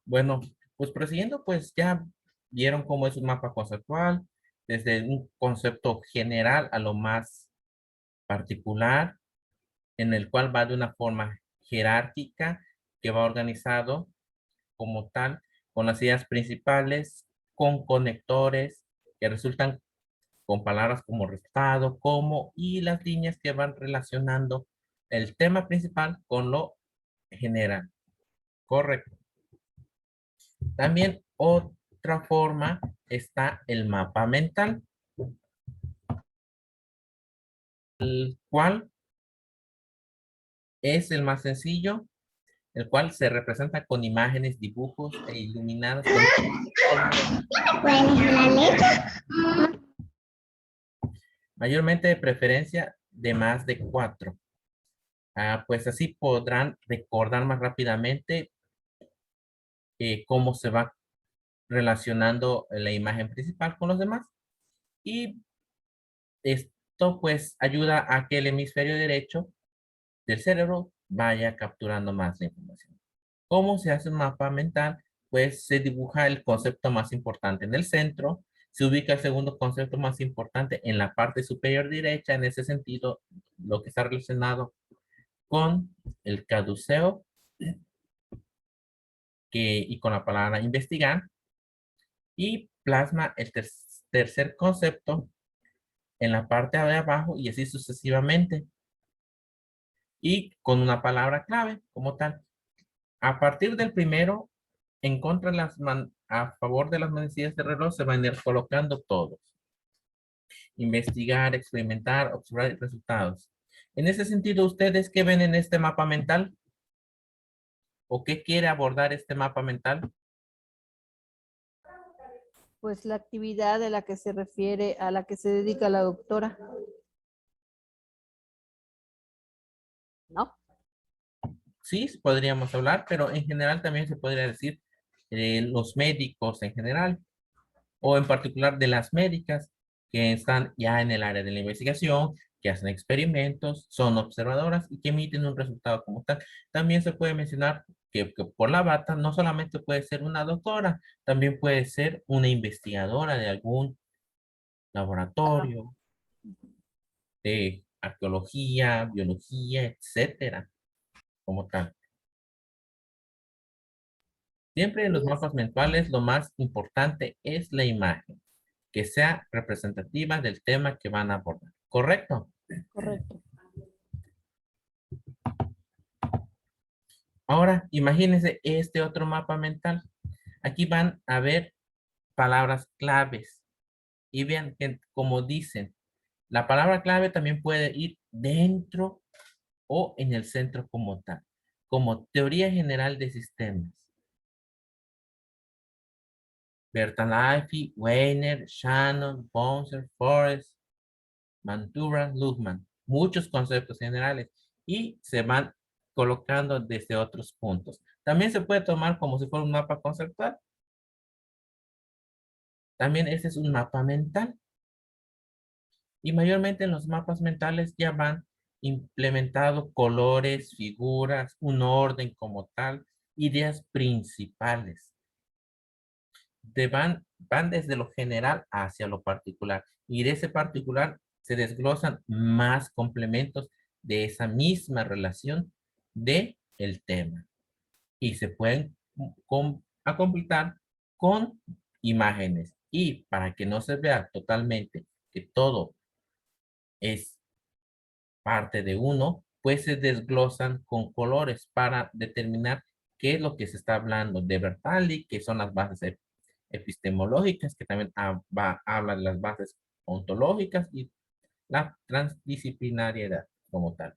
Bueno, pues prosiguiendo, pues ya vieron cómo es un mapa conceptual, desde un concepto general a lo más particular, en el cual va de una forma jerárquica, que va organizado como tal, con las ideas principales, con conectores que resultan con palabras como resultado, como, y las líneas que van relacionando el tema principal con lo general. Correcto. También otra forma está el mapa mental, el cual es el más sencillo, el cual se representa con imágenes, dibujos e iluminados con colores. ¿Pueden la leche? Mayormente de preferencia de más de 4. Pues así podrán recordar más rápidamente cómo se va relacionando la imagen principal con los demás. Y esto pues ayuda a que el hemisferio derecho del cerebro vaya capturando más la información. ¿Cómo se hace un mapa mental? Pues se dibuja el concepto más importante en el centro, se ubica el segundo concepto más importante en la parte superior derecha, en ese sentido, lo que está relacionado con el caduceo y con la palabra investigar, y plasma el tercer concepto en la parte de abajo y así sucesivamente, y con una palabra clave como tal. A partir del primero, en contra de a favor de las manecillas de reloj, se van a ir colocando todos. Investigar, experimentar, observar resultados. En ese sentido, ¿ustedes qué ven en este mapa mental? ¿O qué quiere abordar este mapa mental? Pues la actividad de la que se refiere, a la que se dedica la doctora. ¿No? Sí, podríamos hablar, pero en general también se podría decir los médicos en general, o en particular de las médicas que están ya en el área de la investigación, que hacen experimentos, son observadoras y que emiten un resultado como tal. También se puede mencionar que por la bata no solamente puede ser una doctora, también puede ser una investigadora de algún Ah, laboratorio de arqueología, biología, etcétera, como tal. Siempre en los sí, mapas mensuales lo más importante es la imagen, que sea representativa del tema que van a abordar. ¿Correcto? correcto. Ahora, imagínense este otro mapa mental. Aquí van a ver palabras claves. Y vean que, como dicen, la palabra clave también puede ir dentro o en el centro como tal, como teoría general de sistemas. Bertalanffy, Weiner, Shannon, Bonser, Forrest, Mantura, Luhmann. Muchos conceptos generales y se van colocando desde otros puntos. También se puede tomar como si fuera un mapa conceptual. También ese es un mapa mental. Y mayormente en los mapas mentales ya van implementado colores, figuras, un orden como tal, ideas principales. Van desde lo general hacia lo particular. Y de ese particular se desglosan más complementos de esa misma relación de el tema. Y se pueden a completar con imágenes. Y para que no se vea totalmente que todo es parte de uno, pues se desglosan con colores para determinar qué es lo que se está hablando de Bertalli, que son las bases epistemológicas, que también habla de las bases ontológicas y la transdisciplinariedad como tal.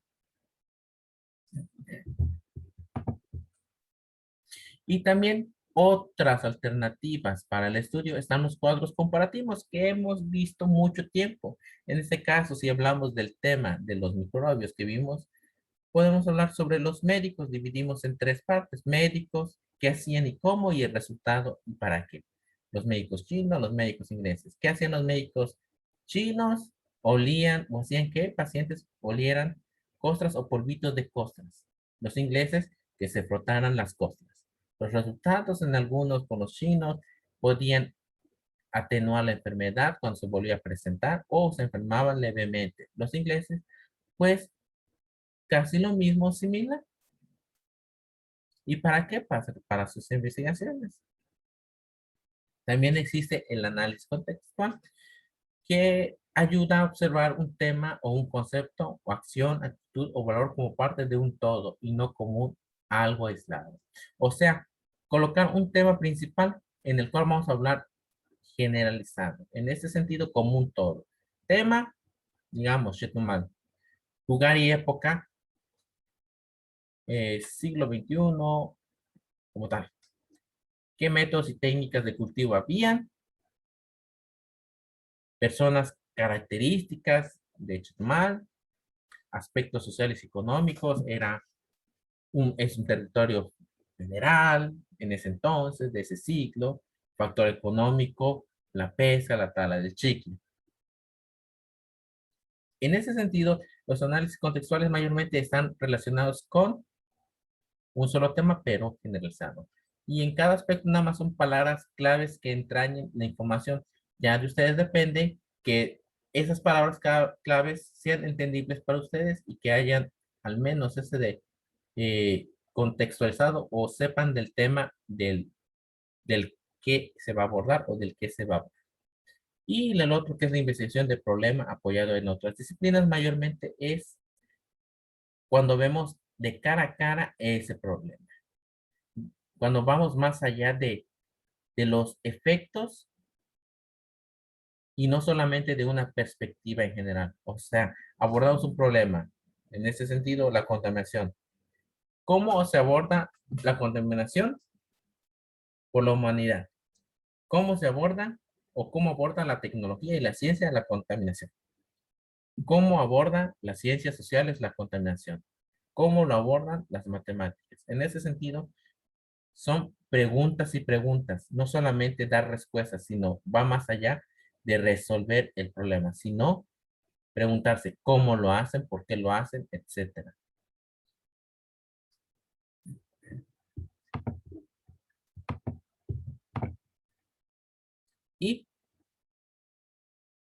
Y también otras alternativas para el estudio están los cuadros comparativos que hemos visto mucho tiempo. En este caso, si hablamos del tema de los microbios que vimos, podemos hablar sobre los médicos. Dividimos en tres partes: médicos, qué hacían y cómo, y el resultado y para qué. Los médicos chinos, los médicos ingleses. ¿Qué hacían los médicos chinos? Olían o hacían que pacientes olieran costras o polvitos de costras. Los ingleses, que se frotaran las costras. Los resultados en algunos con los chinos podían atenuar la enfermedad cuando se volvía a presentar o se enfermaban levemente. Los ingleses, pues, casi lo mismo similar. ¿Y para qué pasa? Para sus investigaciones. También existe el análisis contextual, que ayuda a observar un tema o un concepto o acción, actitud o valor como parte de un todo y no como algo aislado. O sea, colocar un tema principal en el cual vamos a hablar generalizado. En este sentido, como un todo. Tema, digamos, Chetumal. Lugar y época, siglo XXI, como tal. ¿Qué métodos y técnicas de cultivo habían? Personas características de Chetumal, aspectos sociales y económicos, es un territorio federal en ese entonces, de ese ciclo, factor económico, la pesca, la tala del chicle. En ese sentido, los análisis contextuales mayormente están relacionados con un solo tema, pero generalizado. Y en cada aspecto nada más son palabras claves que entrañen la información. Ya de ustedes depende que esas palabras claves sean entendibles para ustedes y que hayan al menos ese de contextualizado o sepan del tema del que se va a abordar o del que se va a abordar. Y el otro que es la investigación de problema apoyado en otras disciplinas, mayormente es cuando vemos de cara a cara ese problema. Cuando vamos más allá de los efectos y no solamente de una perspectiva en general. O sea, abordamos un problema, en ese sentido, la contaminación. ¿Cómo se aborda la contaminación por la humanidad? ¿Cómo se aborda o cómo aborda la tecnología y la ciencia la contaminación? ¿Cómo abordan las ciencias sociales la contaminación? ¿Cómo lo abordan las matemáticas? En ese sentido, son preguntas y preguntas, no solamente dar respuestas, sino va más allá de resolver el problema, sino preguntarse cómo lo hacen, por qué lo hacen, etcétera. Y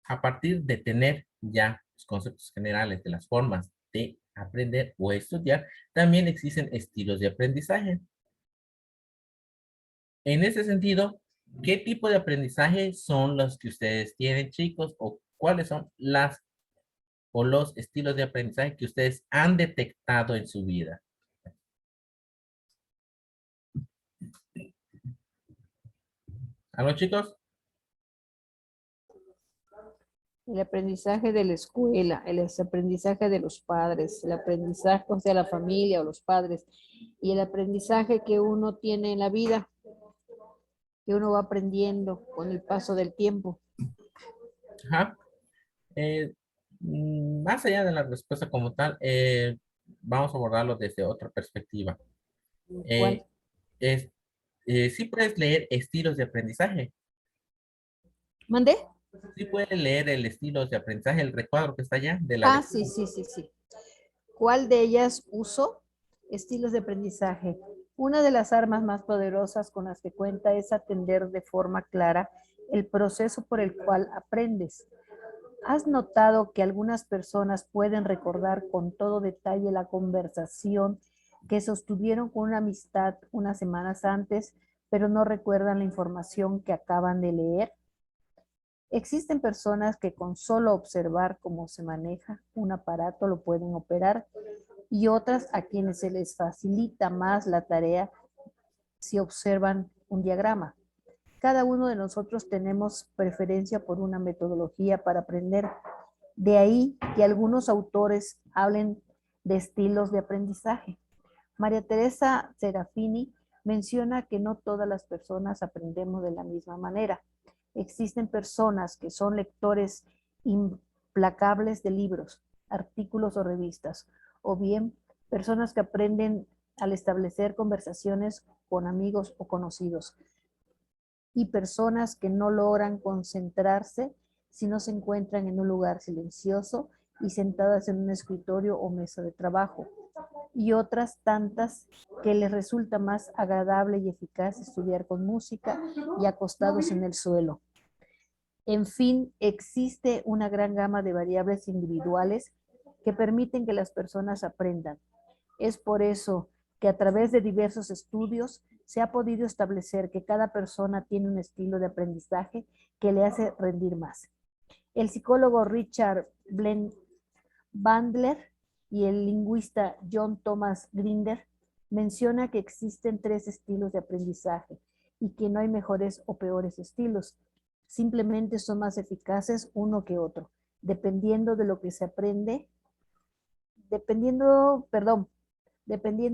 a partir de tener ya los conceptos generales de las formas de aprender o estudiar, también existen estilos de aprendizaje. En ese sentido, ¿qué tipo de aprendizaje son los que ustedes tienen, chicos? ¿O cuáles son las o los estilos de aprendizaje que ustedes han detectado en su vida? ¿Aló, chicos? El aprendizaje de la escuela, el aprendizaje de los padres, el aprendizaje, o sea, la familia o los padres, y el aprendizaje que uno tiene en la vida, que uno va aprendiendo con el paso del tiempo. Ajá. Eh, Más allá de la respuesta como tal, vamos a abordarlo desde otra perspectiva. ¿Cuál? Eh, es, sí puedes leer estilos de aprendizaje. ¿Mandé? Sí puedes leer el estilo de aprendizaje, el recuadro que está allá de la Ah, sí, lectura. sí, sí, sí. ¿Cuál de ellas uso? Estilos de aprendizaje. Una de las armas más poderosas con las que cuenta es atender de forma clara el proceso por el cual aprendes. ¿Has notado que algunas personas pueden recordar con todo detalle la conversación que sostuvieron con una amistad unas semanas antes, pero no recuerdan la información que acaban de leer? Existen personas que con solo observar cómo se maneja un aparato lo pueden operar y otras a quienes se les facilita más la tarea si observan un diagrama. Cada uno de nosotros tenemos preferencia por una metodología para aprender. De ahí que algunos autores hablen de estilos de aprendizaje. María Teresa Serafini menciona que no todas las personas aprendemos de la misma manera. Existen personas que son lectores implacables de libros, artículos o revistas, o bien personas que aprenden al establecer conversaciones con amigos o conocidos, y personas que no logran concentrarse si no se encuentran en un lugar silencioso y sentadas en un escritorio o mesa de trabajo. y otras tantas que les resulta más agradable y eficaz estudiar con música y acostados en el suelo. En fin, existe una gran gama de variables individuales que permiten que las personas aprendan. Es por eso que a través de diversos estudios se ha podido establecer que cada persona tiene un estilo de aprendizaje que le hace rendir más. El psicólogo Richard Bandler y el lingüista John Thomas Grinder menciona que existen 3 estilos de aprendizaje y que no hay mejores o peores estilos. Simplemente son más eficaces uno que otro, dependiendo de lo que se aprende, dependiendo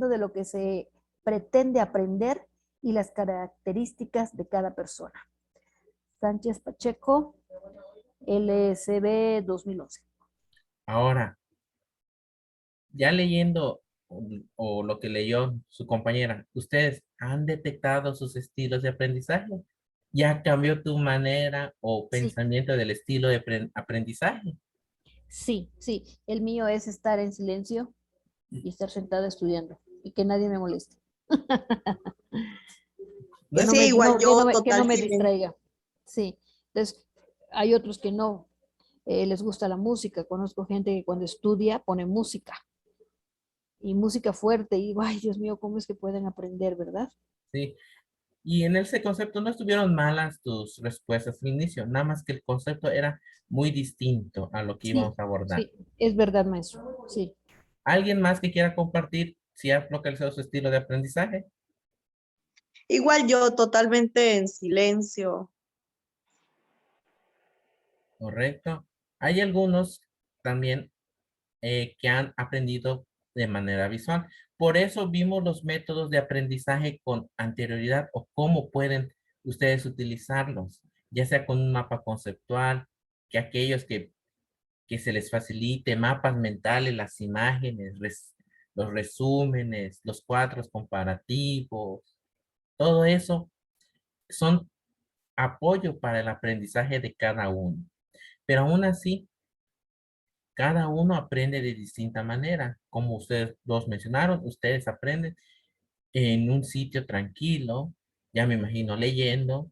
de lo que se pretende aprender y las características de cada persona. Sánchez Pacheco, LSB 2011. Ahora, ya leyendo o lo que leyó su compañera, ¿ustedes han detectado sus estilos de aprendizaje? ¿Ya cambió tu manera o Sí, pensamiento del estilo de aprendizaje? sí. El mío es estar en silencio y estar sentado estudiando y que nadie me moleste. ¿No es? Sí, igual yo Que no me totalmente. distraiga. Sí. Entonces, hay otros que no les gusta la música. Conozco gente que cuando estudia pone música y música fuerte y digo, ay, Dios mío, ¿cómo es que pueden aprender, verdad? Sí. Y en ese concepto no estuvieron malas tus respuestas al inicio, nada más que el concepto era muy distinto a lo que Sí, íbamos a abordar. sí, es verdad, maestro. Sí. ¿Alguien más que quiera compartir si ha localizado su estilo de aprendizaje? Igual yo totalmente en silencio. Correcto. Hay algunos también que han aprendido de manera visual. Por eso vimos los métodos de aprendizaje con anterioridad o cómo pueden ustedes utilizarlos, ya sea con un mapa conceptual, que aquellos que se les facilite mapas mentales, las imágenes, los resúmenes, los cuadros comparativos, todo eso son apoyo para el aprendizaje de cada uno. Pero aún así, cada uno aprende de distinta manera. Como ustedes dos mencionaron, ustedes aprenden en un sitio tranquilo, ya me imagino leyendo.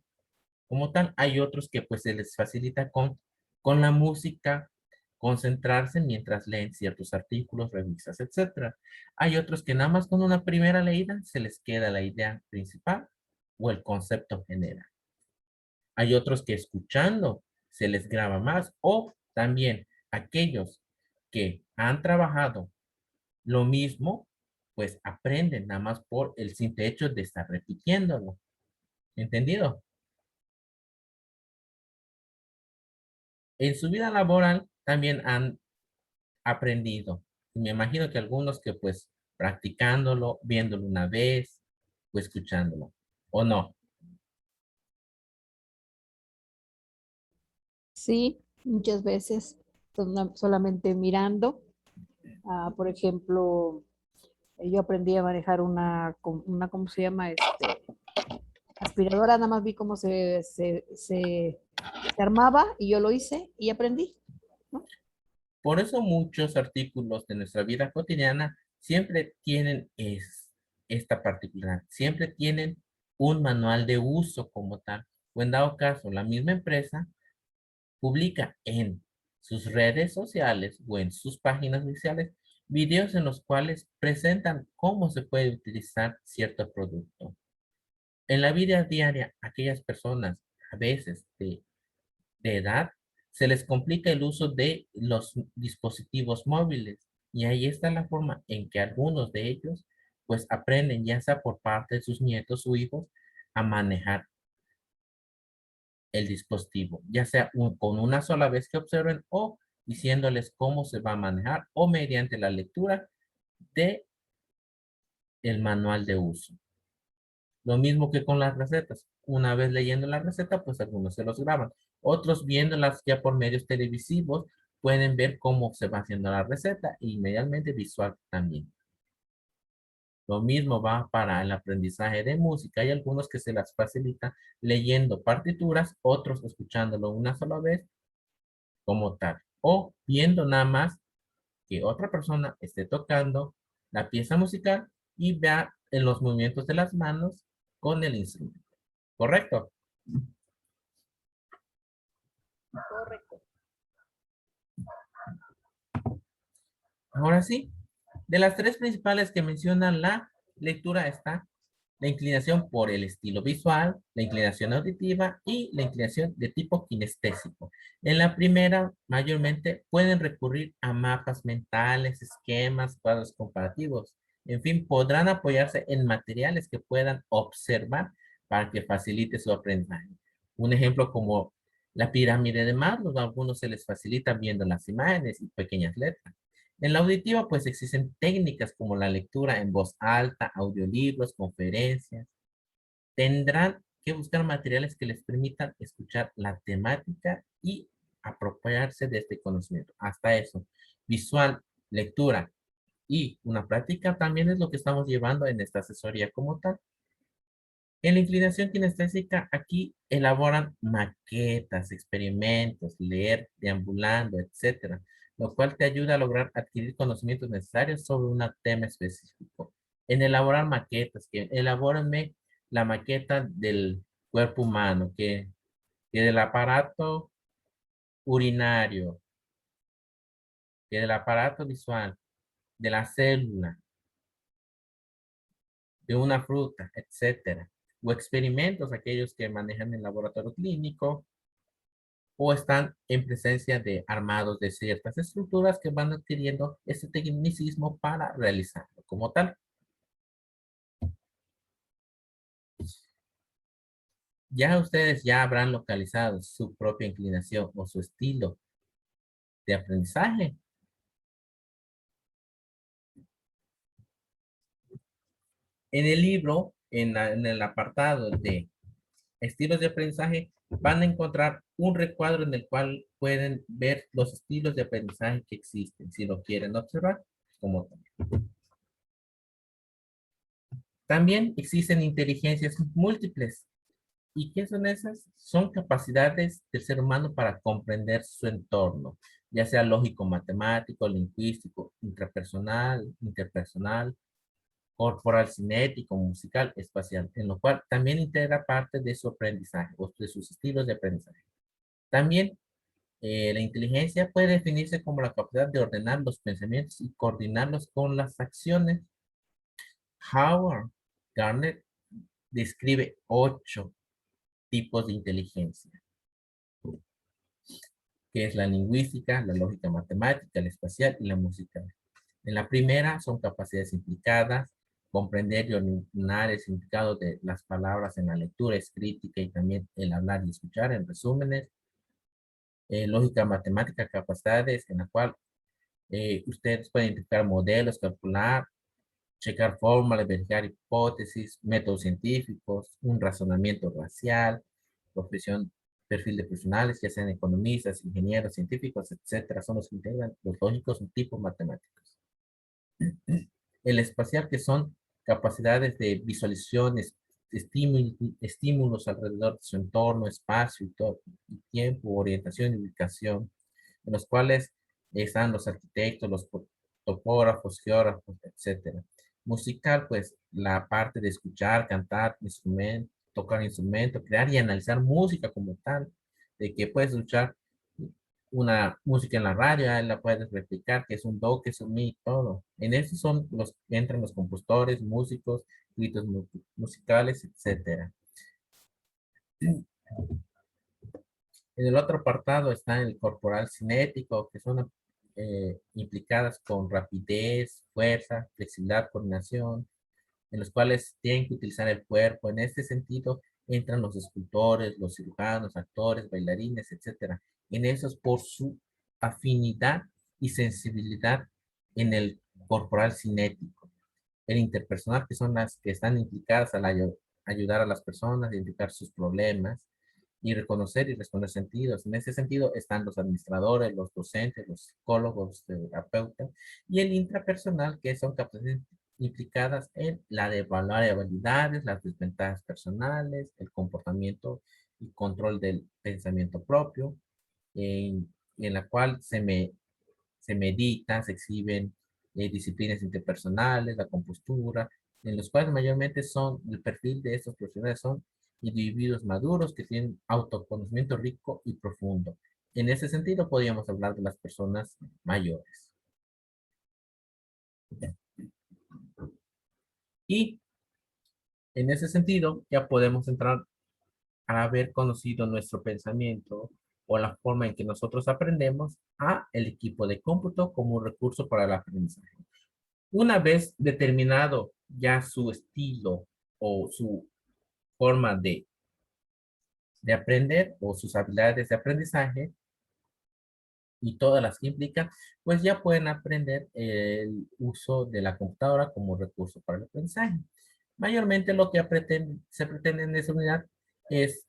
Como tal, hay otros que pues se les facilita con la música concentrarse mientras leen ciertos artículos, revistas, etcétera. Hay otros que nada más con una primera leída se les queda la idea principal o el concepto general. Hay otros que escuchando se les graba más o también aquellos que han trabajado lo mismo, pues aprenden nada más por el simple hecho de estar repitiéndolo. ¿Entendido? En su vida laboral también han aprendido. Y me imagino que algunos que pues practicándolo, viéndolo una vez o escuchándolo. ¿O no? Sí, muchas veces solamente mirando. Por ejemplo, yo aprendí a manejar ¿cómo se llama? Aspiradora, nada más vi cómo se armaba y yo lo hice y aprendí, ¿no? Por eso muchos artículos de nuestra vida cotidiana siempre tienen esta particularidad. Siempre tienen un manual de uso como tal. O en dado caso, la misma empresa publica en sus redes sociales o en sus páginas oficiales videos en los cuales presentan cómo se puede utilizar cierto producto. En la vida diaria, aquellas personas a veces de edad se les complica el uso de los dispositivos móviles y ahí está la forma en que algunos de ellos pues aprenden ya sea por parte de sus nietos o hijos a manejar el dispositivo, ya sea con una sola vez que observen o diciéndoles cómo se va a manejar o mediante la lectura de el manual de uso. Lo mismo que con las recetas. Una vez leyendo la receta, pues algunos se los graban. Otros viéndolas ya por medios televisivos, pueden ver cómo se va haciendo la receta y mediante visual también. Lo mismo va para el aprendizaje de música. Hay algunos que se las facilita leyendo partituras, otros escuchándolo una sola vez como tal. O viendo nada más que otra persona esté tocando la pieza musical y vea en los movimientos de las manos con el instrumento. ¿Correcto? Correcto. Ahora sí, de las tres principales que menciona la lectura está la inclinación por el estilo visual, la inclinación auditiva y la inclinación de tipo kinestésico. En la primera, mayormente pueden recurrir a mapas mentales, esquemas, cuadros comparativos. En fin, podrán apoyarse en materiales que puedan observar para que facilite su aprendizaje. Un ejemplo como la pirámide de Maslow, a algunos se les facilita viendo las imágenes y pequeñas letras. En la auditiva, pues existen técnicas como la lectura en voz alta, audiolibros, conferencias. Tendrán que buscar materiales que les permitan escuchar la temática y apropiarse de este conocimiento. Hasta eso, visual, lectura y una práctica también es lo que estamos llevando en esta asesoría como tal. En la inclinación kinestésica, aquí elaboran maquetas, experimentos, leer deambulando, etcétera, lo cual te ayuda a lograr adquirir conocimientos necesarios sobre un tema específico. En elaborar maquetas, que elabórenme la maqueta del cuerpo humano, que del aparato urinario, que del aparato visual, de la célula, de una fruta, etcétera. O experimentos, aquellos que manejan en laboratorio clínico, o están en presencia de armados de ciertas estructuras que van adquiriendo este tecnicismo para realizarlo como tal. Ya ustedes ya habrán localizado su propia inclinación o su estilo de aprendizaje. En el libro, en el apartado de estilos de aprendizaje, van a encontrar un recuadro en el cual pueden ver los estilos de aprendizaje que existen, si lo quieren observar como tal. También existen inteligencias múltiples. ¿Y qué son esas? Son capacidades del ser humano para comprender su entorno, ya sea lógico, matemático, lingüístico, intrapersonal, interpersonal, corporal, cinético, musical, espacial, en lo cual también integra parte de su aprendizaje o de sus estilos de aprendizaje. También la inteligencia puede definirse como la capacidad de ordenar los pensamientos y coordinarlos con las acciones. Howard Gardner describe 8 tipos de inteligencia, que es la lingüística, la lógica matemática, la espacial y la musical. En la primera son capacidades implicadas, comprender y ordenar el significado de las palabras en la lectura, escrita y también el hablar y escuchar, en resúmenes. Lógica matemática, capacidades en la cual ustedes pueden identificar modelos, calcular, checar fórmulas, verificar hipótesis, métodos científicos, un razonamiento racial, profesión, perfil de profesionales, ya sean economistas, ingenieros, científicos, etcétera, son los que integran los lógicos y tipos matemáticos. El espacial, que son capacidades de visualización, estímulos alrededor de su entorno, espacio y tiempo, orientación y ubicación, en los cuales están los arquitectos, los topógrafos, geógrafos, etcétera. Musical, pues la parte de escuchar, cantar, instrumento, tocar instrumento, crear y analizar música como tal, de que puedes escuchar una música en la radio, la puedes replicar, que es un do, que es un mi, todo. En eso son los, entran los compositores, músicos, gritos musicales, etcétera. En el otro apartado está el corporal cinético, que son implicadas con rapidez, fuerza, flexibilidad, coordinación, en los cuales tienen que utilizar el cuerpo. En este sentido, entran los escultores, los cirujanos, actores, bailarines, etcétera. En esos por su afinidad y sensibilidad en el corporal cinético. El interpersonal, que son las que están implicadas al ayudar a las personas a identificar sus problemas y reconocer y responder sentidos. En ese sentido están los administradores, los docentes, los psicólogos, los terapeutas, y el intrapersonal, que son capacidades implicadas en la de evaluar habilidades, las desventajas personales, el comportamiento y control del pensamiento propio, en la cual se medita, se exhiben disciplinas interpersonales, la compostura, en los cuales mayormente son, el perfil de estos profesionales son individuos maduros que tienen autoconocimiento rico y profundo. En ese sentido, podríamos hablar de las personas mayores. Y en ese sentido, ya podemos entrar a haber conocido nuestro pensamiento o la forma en que nosotros aprendemos a el equipo de cómputo como un recurso para el aprendizaje. Una vez determinado ya su estilo o su forma de aprender o sus habilidades de aprendizaje y todas las que implican, pues ya pueden aprender el uso de la computadora como recurso para el aprendizaje. Mayormente lo que se pretende en esa unidad es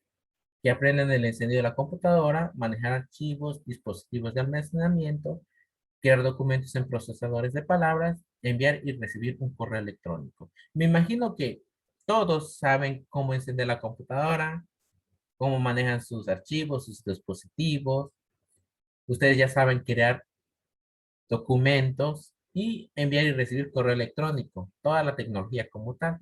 que aprendan el encendido de la computadora, manejar archivos, dispositivos de almacenamiento, crear documentos en procesadores de palabras, enviar y recibir un correo electrónico. Me imagino que todos saben cómo encender la computadora, cómo manejan sus archivos, sus dispositivos. Ustedes ya saben crear documentos y enviar y recibir correo electrónico, toda la tecnología como tal.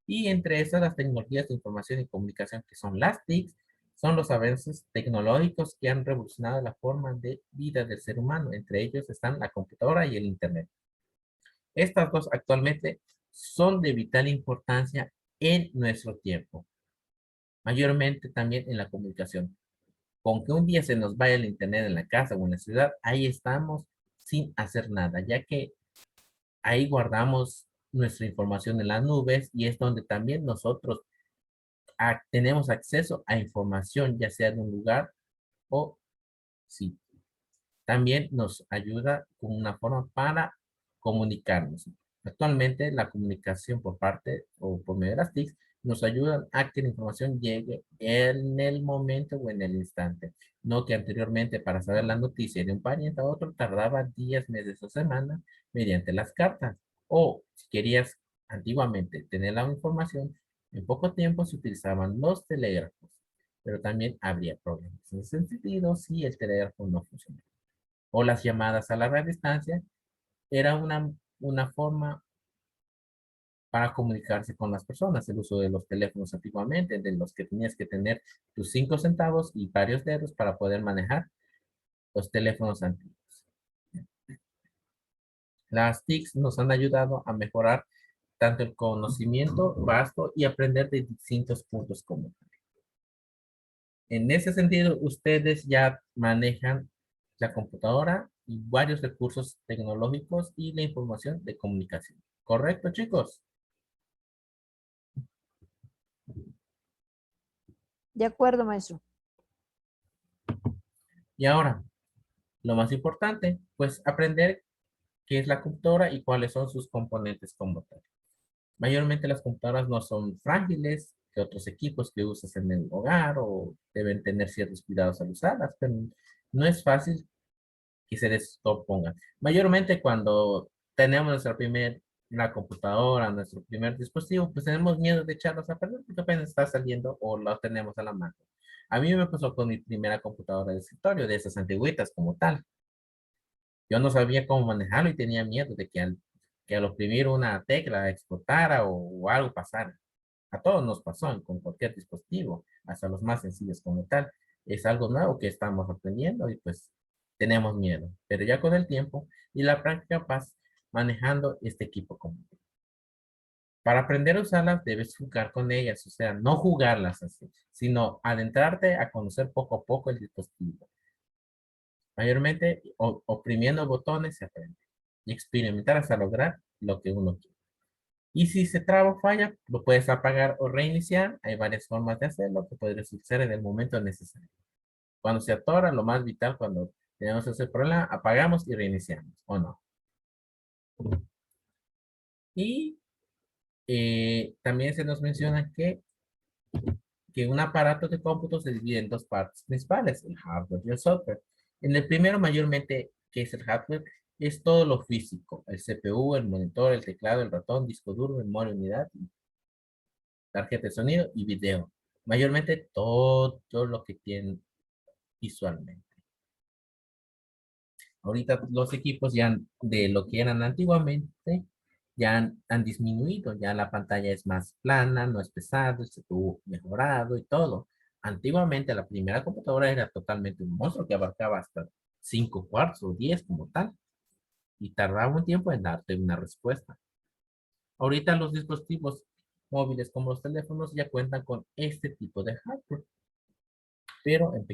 Y entre esas, las tecnologías de información y comunicación que son las TICs, son los avances tecnológicos que han revolucionado la forma de vida del ser humano. Entre ellos están la computadora y el Internet. Estas dos actualmente son de vital importancia en nuestro tiempo, mayormente también en la comunicación. Con que un día se nos vaya el Internet en la casa o en la ciudad, ahí estamos sin hacer nada, ya que ahí guardamos nuestra información en las nubes y es donde también nosotros tenemos acceso a información, ya sea de un lugar o sí. También nos ayuda como una forma para comunicarnos. Actualmente la comunicación por parte o por medio de las TICs nos ayudan a que la información llegue en el momento o en el instante. No que anteriormente para saber la noticia de un pariente a otro tardaba días, meses o semanas mediante las cartas. O si querías antiguamente tener la información, en poco tiempo se utilizaban los telégrafos, pero también habría problemas. En ese sentido, si el telégrafo no funcionaba o las llamadas a larga distancia, era una forma para comunicarse con las personas. El uso de los teléfonos antiguamente, de los que tenías que tener tus 5 centavos y varios dedos para poder manejar los teléfonos antiguos. Las TICs nos han ayudado a mejorar tanto el conocimiento vasto y aprender de distintos puntos comunes. En ese sentido, ustedes ya manejan la computadora y varios recursos tecnológicos y la información de comunicación. ¿Correcto, chicos? De acuerdo, maestro. Y ahora, lo más importante, pues aprender qué es la computadora y cuáles son sus componentes como tal. Mayormente las computadoras no son frágiles que otros equipos que usas en el hogar o deben tener ciertos cuidados al usarlas, pero no es fácil que se descompongan. Mayormente cuando tenemos la computadora, nuestro primer dispositivo, pues tenemos miedo de echarlos a perder porque apenas está saliendo o lo tenemos a la mano. A mí me pasó con mi primera computadora de escritorio, de esas antiguitas como tal. Yo no sabía cómo manejarlo y tenía miedo de que al oprimir una tecla explotara o algo pasara. A todos nos pasó con cualquier dispositivo, hasta los más sencillos como tal. Es algo nuevo que estamos aprendiendo y pues tenemos miedo. Pero ya con el tiempo y la práctica vas manejando este equipo común. Para aprender a usarlas debes jugar con ellas, o sea, no jugarlas así, sino adentrarte a conocer poco a poco el dispositivo. Mayormente oprimiendo botones se aprende y experimentar hasta lograr lo que uno quiere. Y si se traba o falla, lo puedes apagar o reiniciar. Hay varias formas de hacerlo que podría suceder en el momento necesario. Cuando se atora, lo más vital cuando tenemos ese problema, apagamos y reiniciamos, ¿o no? Y también se nos menciona que un aparato de cómputo se divide en dos partes principales, el hardware y el software. En el primero, mayormente, que es el hardware, es todo lo físico, el CPU, el monitor, el teclado, el ratón, disco duro, memoria, unidad, tarjeta de sonido y video. Mayormente todo lo que tienen visualmente. Ahorita los equipos ya de lo que eran antiguamente ya han disminuido, ya la pantalla es más plana, no es pesado, el CPU mejorado y todo. Antiguamente la primera computadora era totalmente un monstruo que abarcaba hasta 5 cuartos o 10 como tal y tardaba un tiempo en darte una respuesta. Ahorita los dispositivos móviles como los teléfonos ya cuentan con este tipo de hardware, pero en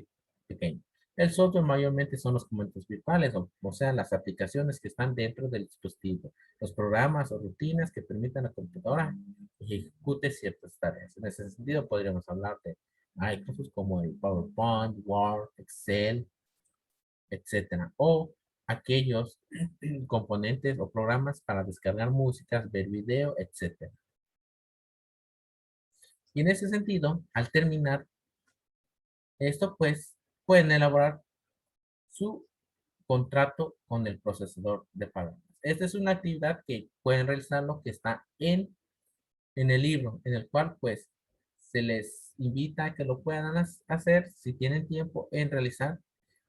pequeño. El software mayormente son los componentes virtuales, o sea, las aplicaciones que están dentro del dispositivo, los programas o rutinas que permitan a la computadora ejecute ciertas tareas. En ese sentido, podríamos hablar de Microsoft como el PowerPoint, Word, Excel, etcétera, o aquellos componentes o programas para descargar músicas, ver video, etcétera. Y en ese sentido, al terminar esto, pues pueden elaborar su contrato con el procesador de palabras. Esta es una actividad que pueden realizarlo que está en el libro, en el cual pues se les invita a que lo puedan hacer si tienen tiempo en realizar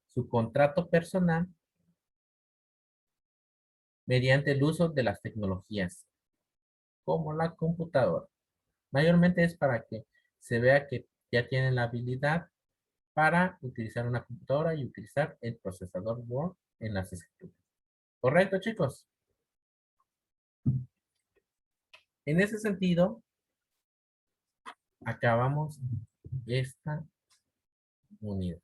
su contrato personal mediante el uso de las tecnologías como la computadora. Mayormente es para que se vea que ya tienen la habilidad para utilizar una computadora y utilizar el procesador Word en las escrituras. ¿Correcto, chicos? En ese sentido, acabamos esta unidad.